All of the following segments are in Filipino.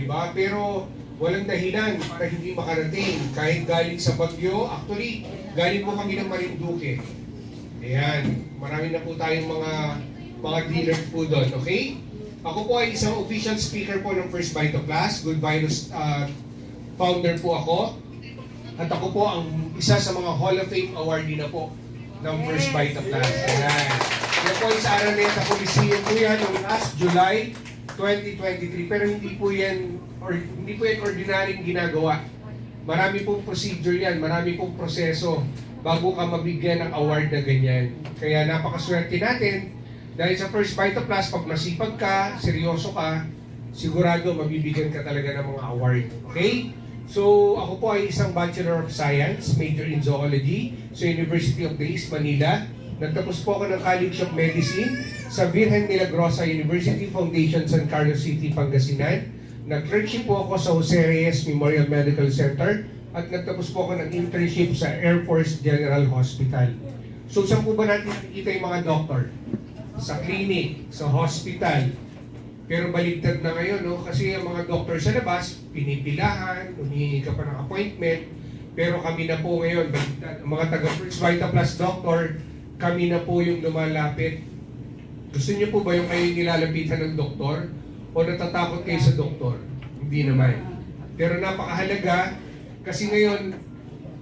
di ba? Pero walang dahilan para hindi makarating. Kahit galing sa Bagyo, actually, galing po kami ng Marinduque. Ayan, marami na po tayong mga dealer po doon, okay? Ako po ay isang official speaker po ng First Bite of Class. Good Virus founder po ako. At ako po ang isa sa mga Hall of Fame awardee na po ng First Bite of Class. Ayan. Yan po sa Araneta Coliseum po yan noong last July 2023. Pero hindi po yan ordinaryong ginagawa. Marami pong procedure yan, marami pong proseso bago ka mabigyan ng award na ganyan. Kaya napakaswerte natin dahil sa First Bite of Class, pag masipag ka, seryoso ka, sigurado mabibigyan ka talaga ng mga award. Okay? So, ako po ay isang Bachelor of Science, major in Zoology, sa University of the East Manila. Nagtapos po ako ng College of Medicine sa Virgen Milagrosa University Foundation, San Carlos City, Pangasinan. Nag-clerkship po ako sa Jose Reyes Memorial Medical Center at nagtapos po ako ng internship sa Air Force General Hospital. So, saan po ba natin nakikita yung mga doktor? Sa clinic, sa hospital. Pero baligtad na ngayon, no? Kasi ang mga doktor sa labas, pinipilahan, humihingi ka pa ng appointment. Pero kami na po ngayon, baligtad. Ang mga taga First Vita Plus doctor, kami na po yung lumalapit. Gusto niyo po ba yung kayo nilalapitan ng doktor? O natatakot kayo sa doktor? Hindi naman. Pero napakahalaga, kasi ngayon,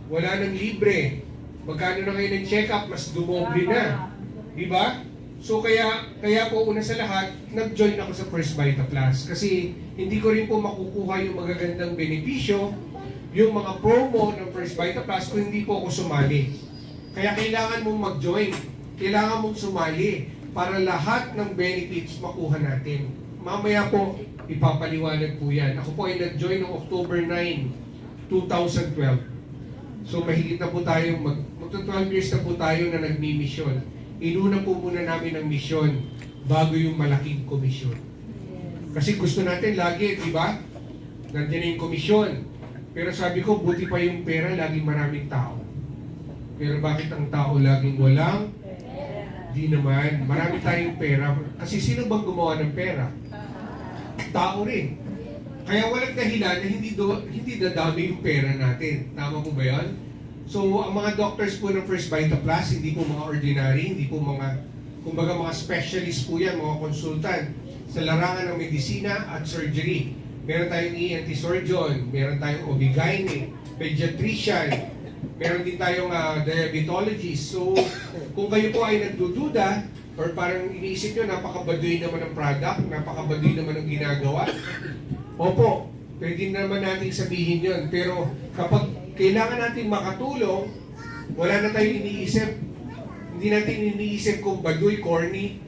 wala nang libre. Magkano na ngayon ng check-up, mas dumoble na. Di ba? So kaya po una sa lahat, nag-join ako sa First Vita Plus. Kasi hindi ko rin po makukuha yung magagandang benepisyo, yung mga promo ng First Vita Plus kung hindi po ako sumali. Kaya kailangan mong mag-join, kailangan mong sumali para lahat ng benefits makuha natin. Mamaya po, ipapaliwanag po yan. Ako po ay nag-join noong October 9, 2012. So mahigit na po tayo, magto-12 years na po tayo na nagmi-mission. Inuna po muna namin ang misyon bago yung malaking komisyon. Kasi gusto natin lagi, di ba? Nandiyan na yung komisyon. Pero sabi ko, buti pa yung pera, laging maraming tao. Pero bakit ang tao laging walang? Di naman. Marami tayong pera. Kasi sino bang gumawa ng pera? Tao rin. Kaya walang dahilan na hindi dadami yung pera natin. Tama po ba yan? So, ang mga doctors po ng First Vita Plus, hindi po mga ordinary, hindi po mga, kumbaga mga specialist po yan, mga consultant sa larangan ng medisina at surgery. Meron tayong ENT surgeon, meron tayong OB-GYN, pediatrician, meron din tayong diabetologist. So, kung kayo po ay nagdududa, or parang iniisip nyo, napakabaduy naman ng product, napakabaduy naman ng ginagawa, opo, pwede naman natin sabihin yun. Pero kapag kailangan natin makatulong, wala na tayong iniisip. Hindi natin iniisip kung baduy, corny.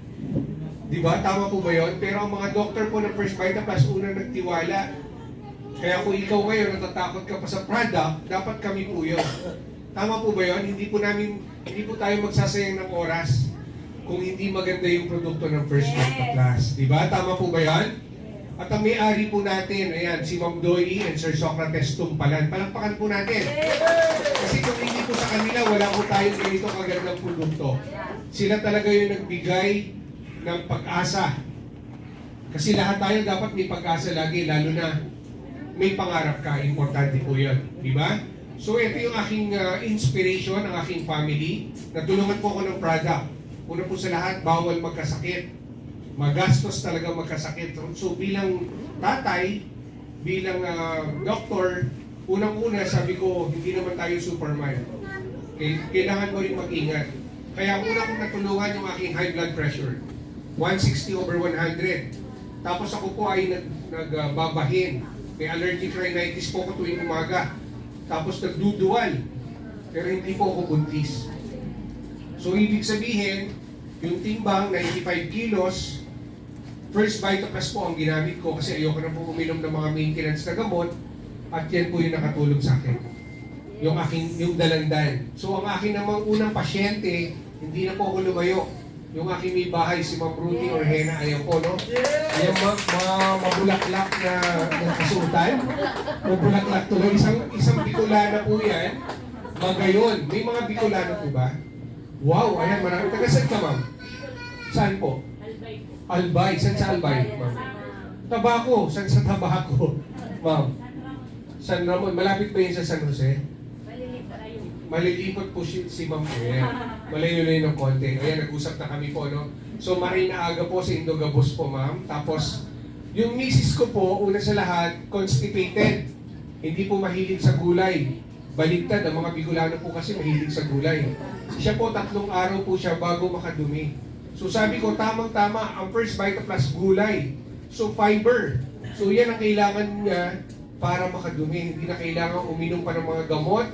Di ba? Tama po ba yun? Pero ang mga doctor po ng First Vita Plus, una nagtiwala. Kaya kung ikaw ngayon natatakot ka pa sa product, dapat kami po yun. Tama po ba yun? Hindi po tayo magsasayang ng oras kung hindi maganda yung produkto ng First Vita Plus. Di ba? Tama po ba yun? At ang may-ari po natin, ayan, si Ma'am Doy and Sir Socrates Tumpalan. Palakpakan po natin. Kasi kung hindi po sa kanila, wala po tayong ganito kagandang produkto. Sila talaga yung nagbigay ng pag-asa. Kasi lahat tayo dapat may pag-asa lagi, lalo na may pangarap ka. Importante po yun. Di ba? So ito yung aking inspiration, ang aking family. Natulungan po ako ng product. Una po sa lahat, bawal magkasakit. Magastos talaga magkasakit. So bilang tatay, bilang doktor, unang-una sabi ko, hindi naman tayo Superman. Kailangan mo rin mag-ingat. Kaya una kong natulungan yung aking high blood pressure. 160/100. Tapos ako po ay nagbabahin. May allergic rhinitis po ako tuwing umaga. Tapos nagduduwal. Pero hindi po ako buntis. So ibig sabihin, yung timbang 95 kilos, First Vita Plus po ang ginamit ko kasi ayoko na po uminom ng mga maintenance na gamot at yan po yung nakatulong sa akin. Yung dalandan. So ang akin namang unang pasyente, hindi na po ako lumayo. Yung aking may bahay, si Ma'am Ruthie Orhena, ayan po, no? Ayan mga mabulaklak na kasuotan. Mabulaklak tuloy. Isang Bicolana po yan. Magayon. May mga Bicolana po ba? Wow, ayan, marami. Taga saan ka, ma'am? Saan po? Albay. Saan sa Albay, ma'am? Tabaco. San sa Tabaco? Ma'am. San Ramon. Malapit ba yun sa San Jose? Malilipat po si Ma'am Ayan. Malayo-layo ng konti. Ayan, nag-usap na kami po, no? So, Marina Aga po sa Indogabos po, ma'am. Tapos, yung misis ko po, una sa lahat, constipated. Hindi po mahilig sa gulay. Baligtad, ang mga Bicolano po kasi mahilig sa gulay. Siya po, 3 araw po siya bago makadumi. So, sabi ko, tamang-tama, ang First Vita Plus gulay. So, fiber. So, yan ang kailangan niya para makadumi. Hindi na kailangan uminom pa ng mga gamot.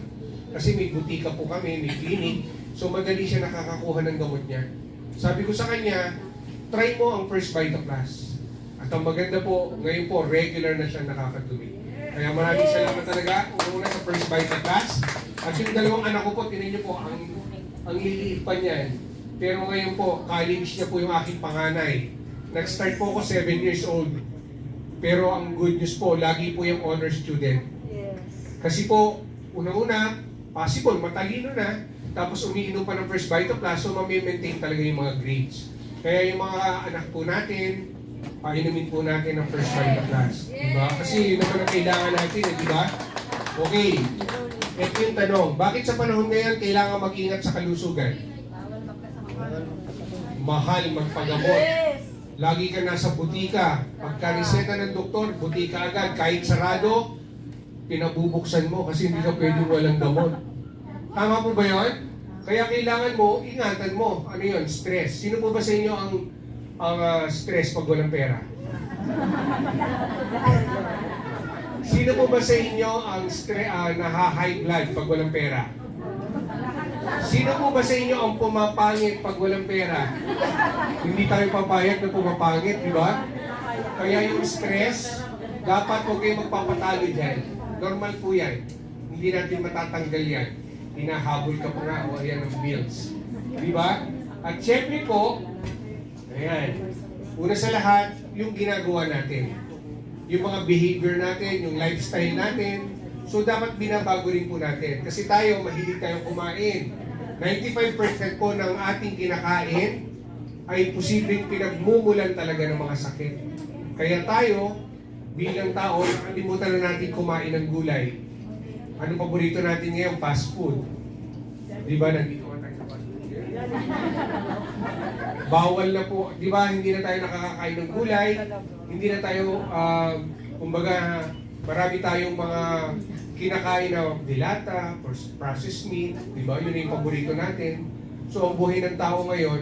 Kasi may butika po kami, may clinic. So madali siya nakakakuha ng gamot niya. Sabi ko sa kanya, try mo ang First Vita Plus. At ang maganda po, ngayon po, regular na siya nakakadumi. Kaya maraming salamat talaga. Una sa First Vita Plus. At yung 2 anak ko po, tinan niyo po, ang liliit pa niyan. Pero ngayon po, college niya po yung aking panganay. Nag-start po ako 7 years old. Pero ang good news po, lagi po yung honor student. Kasi po, una-una, possible, matalino na, tapos umiinom pa ng First Vita Plus, so mami-maintain talaga yung mga grades. Kaya yung mga anak po natin, painumin po natin ng First Vita Plus. Diba? Kasi yun naman ang kailangan natin, di ba? Okay. Ito yung tanong, bakit sa panahon ngayon kailangan mag-ingat sa kalusugan? Mahal magpagamot. Lagi ka nasa butika. Pagka-reseta ng doktor, butika agad. Kahit sarado, pinabubuksan mo kasi hindi ka pwedeng walang gamot. Tama po ba yun? Kaya kailangan mo, ingatan mo. Ano yun? Stress. Sino po ba sa inyo ang stress pag walang pera? Sino po ba sa inyo ang naha-high blood pag walang pera? Sino po ba sa inyo ang pumapangit pag walang pera? Hindi tayo papayag na pumapangit, di ba? Kaya yung stress, dapat huwag kayong magpapatalo dyan. Normal po yan. Hindi natin matatanggal yan. Hinahabol ka pa nga o yan ang bills. Di ba? At syempre po, ayan, una sa lahat, yung ginagawa natin. Yung mga behavior natin, yung lifestyle natin. So dapat binabago rin po natin. Kasi tayo, mahilig tayong kumain. 95% po ng ating kinakain ay posibleng pinagmumulan talaga ng mga sakit. Kaya tayo, bilang tao, nakalimutan na natin kumain ng gulay. Ano paborito natin ngayon? Fast food. Di ba? Nandito ka tayo sa fast food. Bawal na po. Di ba? Hindi na tayo nakakakain ng gulay. Hindi na tayo, kumbaga, marami tayong mga kinakain na dilata, processed meat. Di ba? Yun yung paborito natin. So, ang buhay ng tao ngayon,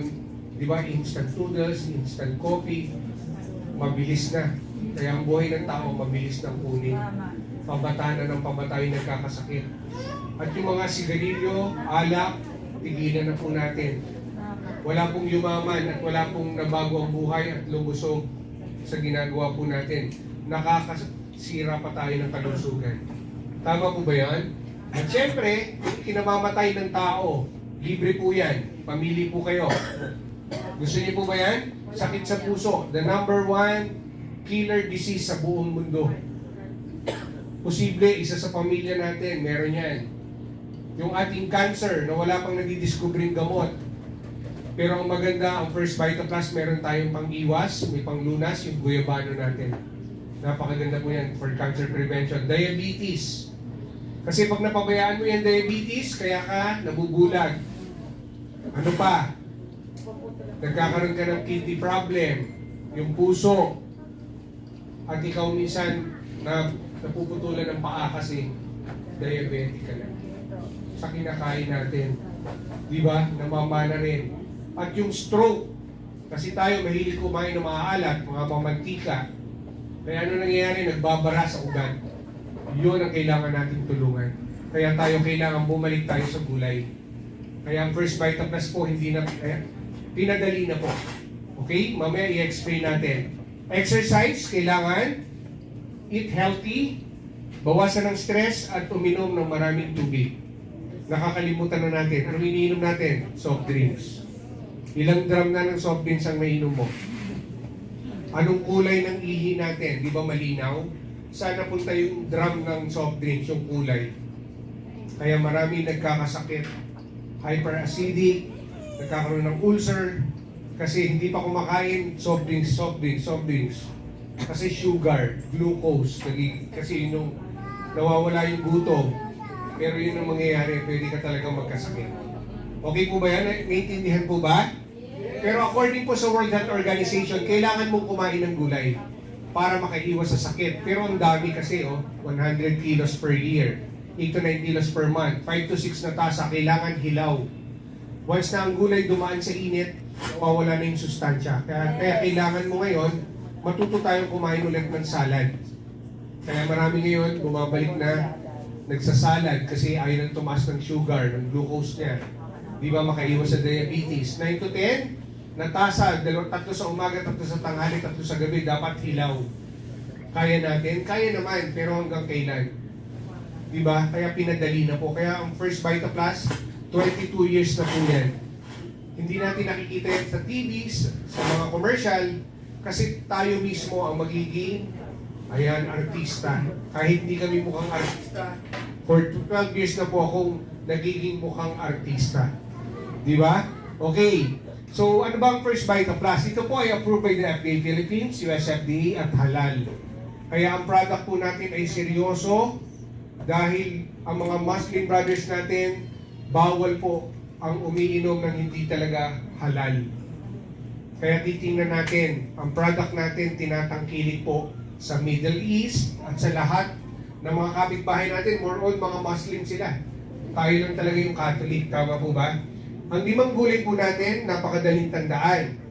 di ba? Instant noodles, instant coffee. Mabilis na. Kaya ang buhay ng tao, mabilis ng kunin. Pambata na ng pambata yung nagkakasakit. At yung mga sigarilyo, alak, tigilan na po natin. Wala pong yumaman at wala pong nabago ang buhay at lumusog sa ginagawa po natin. Nakakasira pa tayo ng kalusugan. Tama po ba yan? At syempre, kinamamatay ng tao. Libre po yan. Pamili po kayo. Gusto niyo po ba yan? Sakit sa puso. The number 1 killer disease sa buong mundo. Posible, isa sa pamilya natin, meron yan. Yung ating cancer na wala pang nadidiscovering gamot. Pero ang maganda, ang First Vita Plus, meron tayong pang-iwas, may pang-lunas, yung guyabano natin. Napakaganda po yan for cancer prevention. Diabetes. Kasi pag napabayaan mo yan diabetes, kaya ka nabubulag. Ano pa? Nagkakaroon ka ng kidney problem, yung puso. At ikaw minsan napuputulan ng paa kasi diabetic ka na. Sa kinakain natin. Di ba? Namamana rin. At yung stroke. Kasi tayo mahilig kumain ng maalat, mga mamantika. Kaya ano nangyayari? Nagbabara sa ugat. Yun ang kailangan nating tulungan. Kaya tayo kailangan bumalik tayo sa gulay. Kaya ang First Vita Plus po, hindi na, pinadali na po. Okay? Mamaya i-explain natin. Exercise, kailangan. Eat healthy. Bawasan ng stress at uminom ng maraming tubig. Nakakalimutan na natin. Ano iniinom natin? Soft drinks. Ilang drum na ng soft drinks ang nainom mo? Anong kulay ng ihi natin? Di ba malinaw? Saan napunta yung drum ng soft drinks, yung kulay? Kaya marami nagkakasakit. Hyperacidic, nagkakaroon ng ulcer, kasi hindi pa kumakain, soft drinks. Kasi sugar, glucose, kasi yun yung nawawala yung gutom. Pero yun ang mangyayari, pwede ka talagang magkasakit. Okay po ba yan? Naintindihan po ba? Pero according po sa World Health Organization, kailangan mong kumain ng gulay para makaiwas sa sakit. Pero ang dami kasi, 100 kilos per year, 8 to 9 kilos per month, 5 to 6 na tasa, kailangan hilaw. Once na ang gulay dumaan sa init, mawawala na yung sustansya. Kaya kailangan mo ngayon, matuto tayong kumain ulit ng salad. Kaya marami ngayon, bumabalik na nagsasalad kasi ayaw nang tumaas ng sugar, ng glucose niya. Di ba makaiwas sa diabetes? 9 to 10, natasa, 3 sa umaga, 3 sa tanghali, 3 sa gabi, dapat hilaw. Kaya natin? Kaya naman, pero hanggang kailan? Di ba? Kaya pinadali na po. Kaya ang First Vita Plus, 22 years na po yan. Hindi natin nakikita yan sa TVs, sa mga commercial, kasi tayo mismo ang magiging, artista. Kahit hindi kami mukhang artista, for 12 years na po akong nagiging mukhang artista. Di ba? Okay. So, ano ba ang First Vita Plus? Ito po ay approved by the FDA Philippines, US FDA at halal. Kaya ang product po natin ay seryoso dahil ang mga Muslim brothers natin, bawal po ang umiinom ng hindi talaga halal. Kaya titingnan natin, ang product natin tinatangkilik po sa Middle East at sa lahat ng mga kapitbahay natin, more on mga Muslim sila. Tayo lang talaga yung Catholic, tama po ba? Ang 5 gulay po natin, napakadaling tandaan.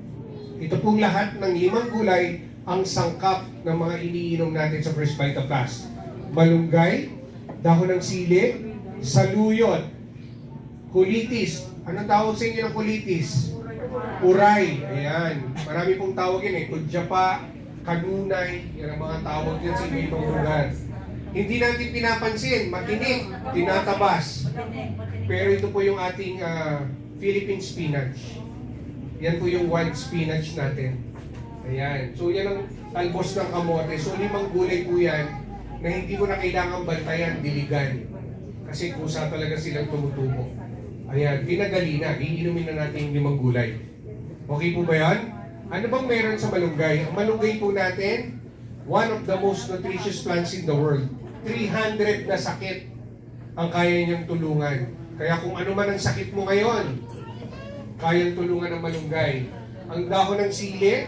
Ito pong lahat ng 5 gulay ang sangkap ng mga iniinom natin sa First Vita Plus. Malunggay, dahon ng sili, saluyot, kulitis. Anong tawag sa inyo ng kulitis? Uray. Ayan. Marami pong tawag yun kudyapa, kanunay. Yan ang mga tawag yan sa ibang lugar. Hindi natin pinapansin, matinik, tinatabas. Pero ito po yung ating Philippine spinach. Yan po yung white spinach natin. Ayan. So yan ang talbos ng kamote. So 5 gulay po yan na hindi mo na kailangan bantayan, diligan. Kasi kusa talaga silang tumutubo. Ayan, pinadali na. Iinumin na natin yung 5 gulay. Okay po ba yan? Ano bang meron sa malunggay? Ang malunggay po natin, one of the most nutritious plants in the world. 300 na sakit ang kaya niyang tulungan. Kaya kung ano man ang sakit mo ngayon, kayang tulungan ng malunggay. Ang dahon ng sili,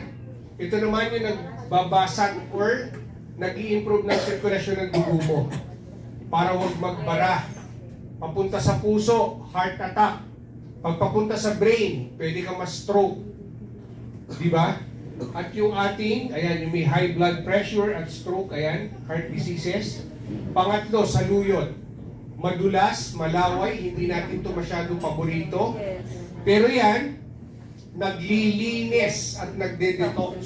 ito naman yung nagbabasag or nag-i-improve ng sirkulasyon ng dugo mo para huwag magbara. Papunta sa puso, heart attack. Pagpapunta sa brain, pwede kang ma-stroke. Di ba? At yung ating, yung may high blood pressure at stroke, heart diseases. Pangatlo, saluyot. Madulas, malaway, hindi natin ito masyadong paborito. Pero yan, naglilinis at nagde-detox.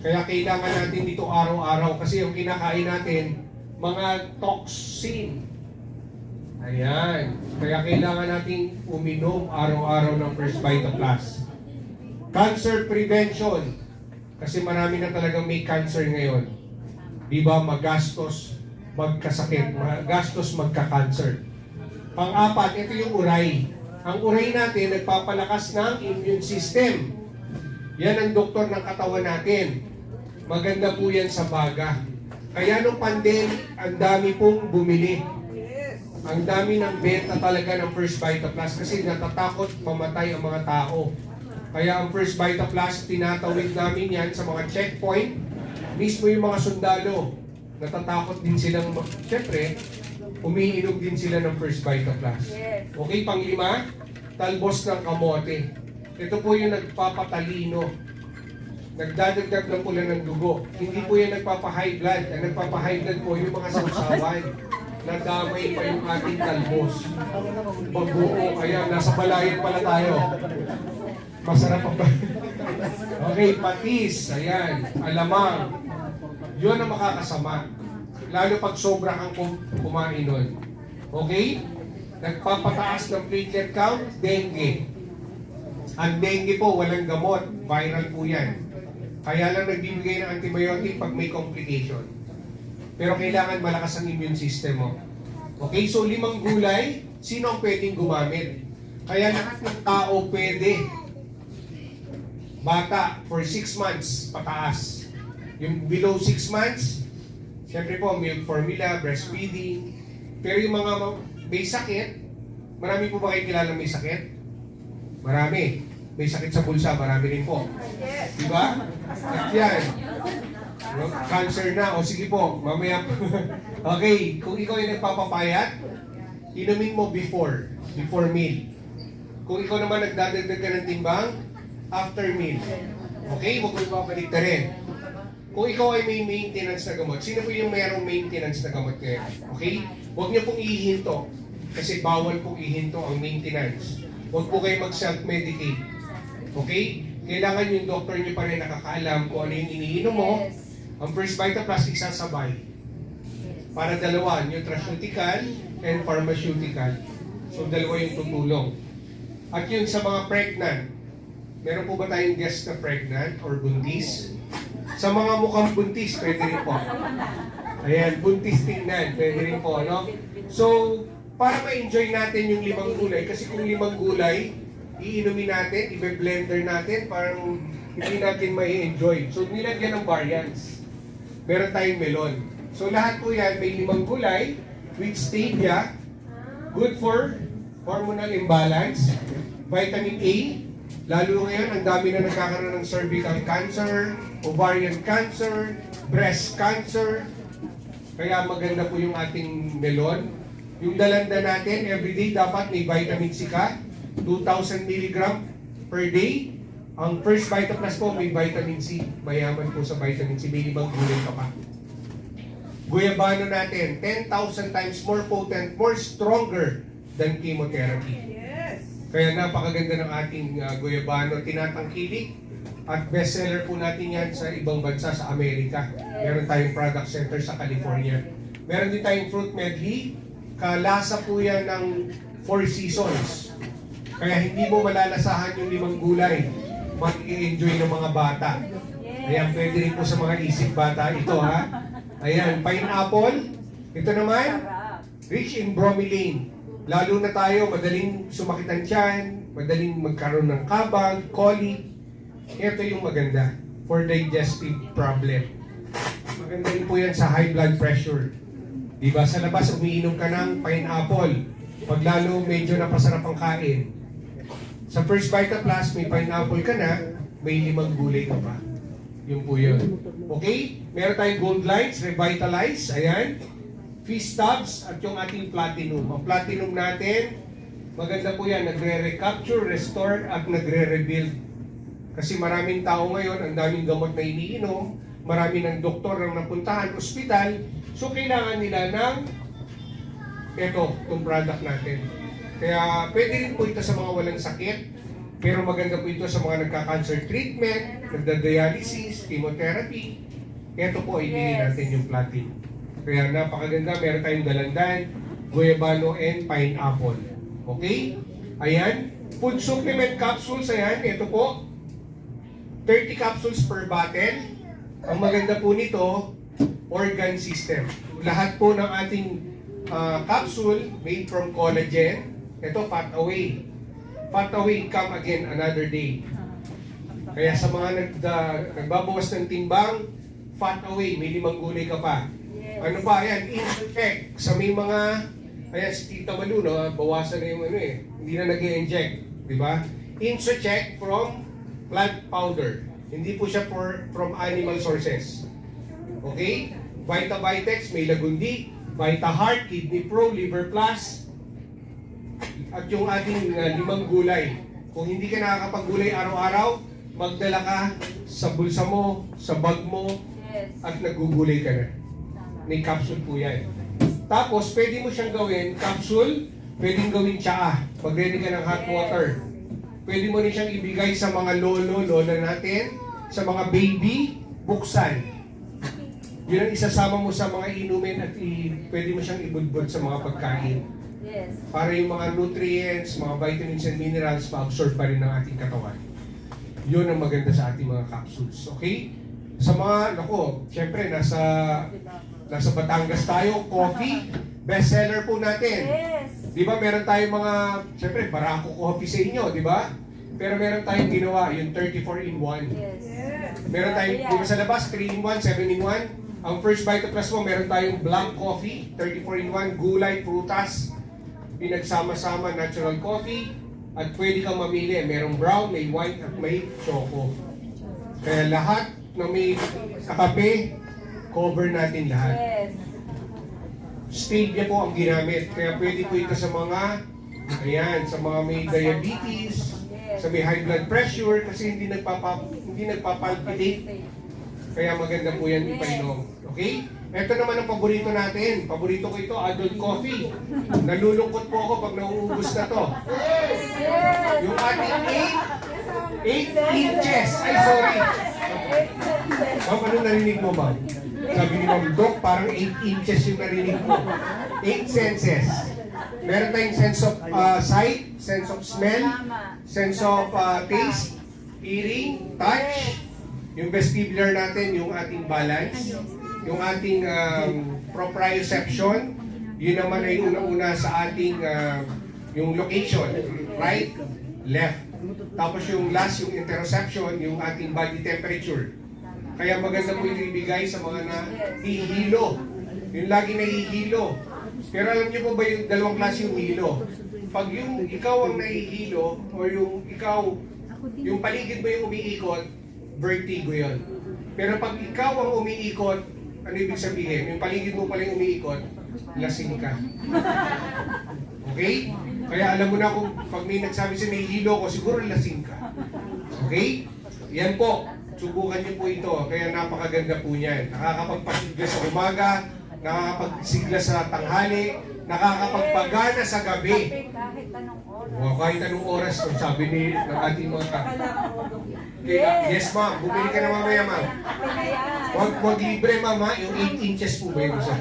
Kaya kailangan natin dito araw-araw kasi yung kinakain natin, mga toxin. Ayan. Kaya kailangan nating uminom araw-araw ng First Vita Plus. Cancer prevention. Kasi marami na talagang may cancer ngayon. Di ba? Magastos magkasakit. Magastos magka-cancer. Pang-apat, ito yung uray. Ang uray natin nagpapalakas ng immune system. Yan ang doktor ng katawan natin. Maganda po yan sa baga. Kaya nung pandemic, ang dami pong bumili. Ang dami ng benta talaga ng First Vita Plus kasi natatakot mamatay ang mga tao. Kaya ang First Vita Plus, tinatawid namin yan sa mga checkpoint. Mismo yung mga sundalo, natatakot din silang, syempre, umiinom din sila ng First Vita Plus. Okay, pang-5, talbos ng kamote. Ito po yung nagpapatalino. Nagdadagdag ng pula ng dugo. Hindi po yan nagpapa-high blood. Ang nagpapa-high blood po yung mga sausawan. Nadamay pa yung ating talbos. Baguo, kaya nasa balayan pala tayo. Masarap pa ba? Okay, patis, alamang. Yun ang makakasama. Lalo pag sobra kang kumain nun. Okay? Nagpapataas ng platelet count, dengue. Ang dengue po, walang gamot. Viral po yan. Kaya lang nagbibigay ng antibiotic pag may complication. Pero kailangan malakas ang immune system mo. Okay, so 5 gulay, sino ang pwedeng gumamit? Kaya lahat ng tao pwede. Bata, for 6 months, pataas. Yung below 6 months, siyempre po, milk formula, breastfeeding. Pero yung mga may sakit, marami po ba kayo kilala may sakit? Marami. May sakit sa bulsa, marami rin po. Diba? At yan. Cancer na. O sige po, mamaya po. Okay, kung ikaw ay nagpapapayat, inumin mo before meal. Kung ikaw naman nagdadagdag ka ng timbang, after meal. Okay, huwag mo ibabalik na rin. Kung ikaw ay may maintenance na gamot, sino po yung mayroong maintenance na gamot ngayon? Okay? Huwag niyo pong ihinto. Kasi bawal pong ihinto ang maintenance. Huwag po kayo mag-self-medicate. Okay? Kailangan yung doktor niyo pa rin nakakaalam kung ano yung iniinom mo. Ang First Vita Plus isasabay. Para dalawa, nutraceutical and pharmaceutical. So dalawa yung tutulong. At yun sa mga pregnant, meron po ba tayong guest na pregnant or buntis? Sa mga mukhang buntis, pwede rin po. Ayan, buntis tingnan, pwede rin po, no? So, para ma-enjoy natin yung 5 gulay, kasi kung 5 gulay, iinumin natin, i-blender natin, parang hindi natin mai-enjoy. So, nilagyan ng variants. Meron tayong melon. So, lahat po yan, may 5 gulay, with stevia, good for hormonal imbalance, vitamin A, lalo ngayon, ang dami na nagkakaroon ng cervical cancer, ovarian cancer, breast cancer. Kaya maganda po yung ating melon. Yung dalanda natin, everyday dapat may vitamin C ka, 2,000 mg per day. Ang First Vita Plus po may vitamin C. Mayaman po sa vitamin C. May 5 gulay ka pa. Guyabano natin, 10,000 times more potent, more stronger than chemotherapy. Kaya napakaganda ng ating guyabano, tinatangkilik. At bestseller po natin yan sa ibang bansa sa Amerika. Meron tayong product center sa California. Meron din tayong fruit medley. Kalasa po yan ng 4 seasons. Kaya hindi mo malalasahan yung 5 gulay. Mag-i-enjoy ng mga bata. Ayan, pwede rin po sa mga isip bata. Ito ha. Ayan, pineapple. Ito naman, rich in bromelain. Lalo na tayo, madaling sumakit ang tiyan, madaling magkaroon ng kabag, colic. Ito yung maganda for digestive problem. Maganda rin po yan sa high blood pressure. Diba? Sa labas, umiinom ka ng pineapple. Pag lalo medyo napasarap ang kain. Sa First Vita Plus, may pineapple ka na, may 5 gulay ka pa. Yun po yun. Okay? Meron tayong Gold Lights, Revitalize, ayan. Feast Tubs, at yung ating Platinum. Ang Platinum natin, maganda po yan, nagre-recapture, restore, at nagre-rebuild. Kasi maraming tao ngayon, ang daming gamot na iniinom, marami ng doktor ang napuntahan, ospital, so kailangan nila ng itong product natin. Kaya pwede rin po ito sa mga walang sakit, pero maganda po ito sa mga nagka-cancer treatment, nagda-dialysis, chemotherapy. Ito po, ibigay natin yung platinum. Kaya napakaganda, meron tayong dalandan, guayabano, and pineapple. Okay? Ayan. Food supplement capsules, ayan. Ito po, 30 capsules per bottle. Ang maganda po nito, organ system. Lahat po ng ating capsule made from collagen. Ito, fat away. Fat away, come again another day. Kaya sa mga nagbabawas ng timbang, fat away, may 5 gulay ka pa. Ano pa, ayan, check sa may mga, ayan, si Tita Malu, no, bawasan na yung hindi na nag-i-inject, di ba? Check from plant powder. Hindi po siya from animal sources. Okay? Vita Vitex, may lagundi, Vita Heart, Kidney Pro, Liver Plus, at yung ating 5 gulay. Kung hindi ka nakakapag-gulay araw-araw, magdala ka sa bulsa mo, sa bag mo, at nagugulay ka na. May capsule po yan. Tapos, pwede mo siyang gawin, capsule, pwedeng gawin tsaa. Pag ready ka ng hot water. Pwede mo rin siyang ibigay sa mga lolo, lola natin, sa mga baby, buksan. Yun ang isasama mo sa mga inumin at pwede mo siyang ibudbud sa mga pagkain. Yes. Para yung mga nutrients, mga vitamins and minerals, ma-absorb pa rin ng ating katawan. Yun ang maganda sa ating mga capsules. Okay? Sa mga, syempre, nasa Batangas tayo, coffee, bestseller po natin. Yes. Di ba meron tayong mga, syempre, Barako coffee sa inyo, di ba? Pero meron tayong ginawa, yung 34 in 1. Yes. Meron tayong, di ba sa labas, 3-in-1, 7-in-1. Ang first Vita Plus mo, meron tayong black coffee, 34-in-1, gulay, prutas, pinagsama-sama, natural coffee, at pwede kang mamili. Merong brown, may white, at may choco. Kaya lahat na may kape, cover natin lahat. Yes. Stevia po ang ginamit. Kaya pwede po ito sa mga, ayan, sa mga may diabetes, sa may high blood pressure, kasi hindi nagpapalpitate. Kaya maganda po yan ipainom. Okay? Ito naman ang paborito natin. Paborito ko ito, adult coffee. Nalulungkot po ako pag nauubos na to. Yung ating 8 inches. Ay, sorry. Ma'am, ano narinig mo, ma'am? Sabi ni Ma'am Doc, parang 8 inches yung narinig mo. 8 senses. Meron tayong sense of sight, sense of smell, sense of taste, hearing, touch, yung vestibular natin, yung ating balance, yung ating proprioception, yun naman ay una-una sa ating yung location, right, left. Tapos yung last, yung interoception, yung ating body temperature. Kaya maganda po ito ibigay sa mga nahihilo. Yung lagi nahihilo. Pero alam niyo po ba yung dalawang klase yung hilo? Pag yung ikaw ang nahihilo, o yung ikaw, yung paligid mo yung umiikot, vertigo yun. Pero pag ikaw ang umiikot, ano ibig sabihin? Yung paligid mo pala yung umiikot, lasing ka. Okay? Kaya alam mo na kung pag may nagsabi sa nahihilo ko, siguro lasing ka. Okay? Yan po. Subukan niyo po ito. Kaya napakaganda po niyan. Nakakapagpasigla sa umaga, nakakapagsigla sa tanghali, nakakapagpagana sa gabi. Kahit anong oras. O, kahit anong oras, kung sabi ni ng ating mga yes, ma'am. Bumili ka na mamaya, ma'am. Huwag libre, ma'am, ha? Yung 8 inches po ba yung isa?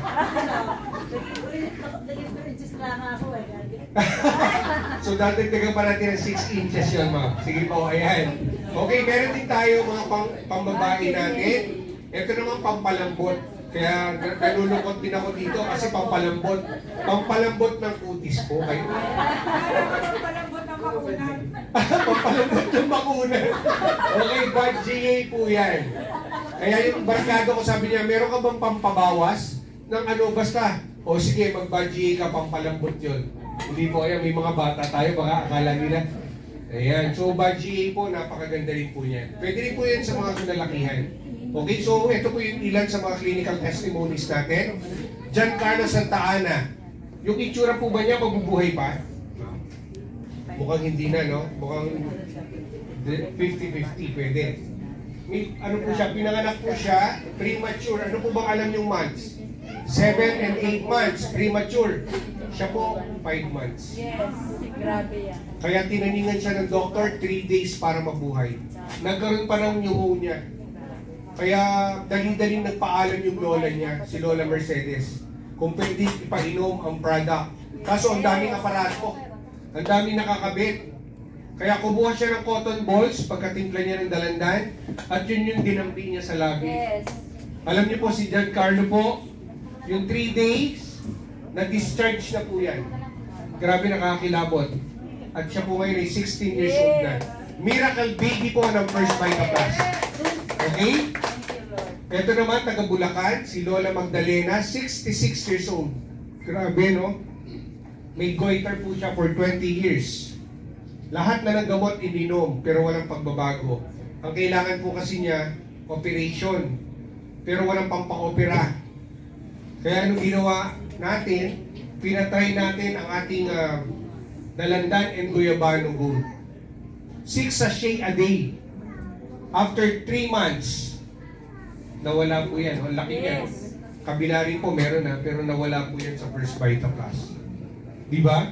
So, dadagdagan pa natin ng 6 inches yun, ma'am. Sige po, ayan. Okay, meron din tayo mga pambabae natin. Ito naman pampalambot. Kaya nalulungkot din ako dito kasi pampalambot. Pampalambot ng kutis po kayo. Pampalambot ng makunan. Pampalambot ng makunan. Okay, bad GA po yan. Kaya yung barkado ko sabi niya, meron ka bang pampabawas ng ano basta? O sige, mag-bad GA ka, pampalambot yun. Hindi po kaya, may mga bata tayo, baka akala nila. Ayan, so bad GA po, napakaganda rin po yan. Pwede rin po yan sa mga kinalakihan. Okay, so ito po yung ilan sa mga clinical testimonies natin. Giancarlo Santa Ana. Yung itsura po ba niya, mabubuhay pa? Mukhang hindi na, no? Mukhang 50-50, pwede. May, ano po siya, pinanganak po siya, premature. Ano po bang alam yung months? 7 and 8 months, premature. Siya po, 5 months. Yes, grabe yan. Kaya tinaningan siya ng doktor, 3 days para mabuhay. Nagkaroon pa ng pneumonia. Kaya daling-daling nagpaalam yung lola niya, si Lola Mercedes, kung pwede ipainom ang product. Kaso ang daming aparato, ang daming nakakabit. Kaya kumuha siya ng cotton balls pagkatimpla niya ng dalandan, at yun yung dinampi niya sa labi. Yes. Alam niyo po si Giancarlo po, yung 3 days, na-discharge na po yan. Grabe nakakilabot. At siya po ngayon ay 16 years old na. Miracle baby po ng First Vita Plus. Okay? Ito naman, taga Bulacan, si Lola Magdalena, 66 years old. Grabe, no? May goiter po siya for 20 years. Lahat na ng gamot ininom, pero walang pagbabago. Ang kailangan po kasi niya, operation. Pero walang pampang-opera. Kaya anong ginawa natin, pinatry natin ang ating dalandan and guyabano gold. 6 sachet a day. After 3 months, nawala po yan. Ang laki yan. Kabila rin po meron na, pero nawala po yan sa First Vita Plus. Di ba?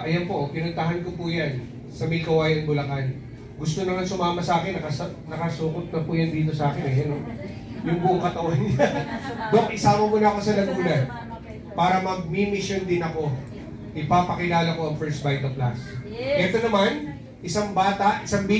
Ayan po, pinuntahan ko po yan sa May Kawayan, Bulacan. Gusto naman sumama sa akin, nakasukot na po yan dito sa akin. Eh, no? Yung buong katawan niya. Dok, isama mo na ako sa Laguna para mag-mission din ako. Ipapakilala ko ang First Vita Plus. Ito naman, isang bata, isang baby.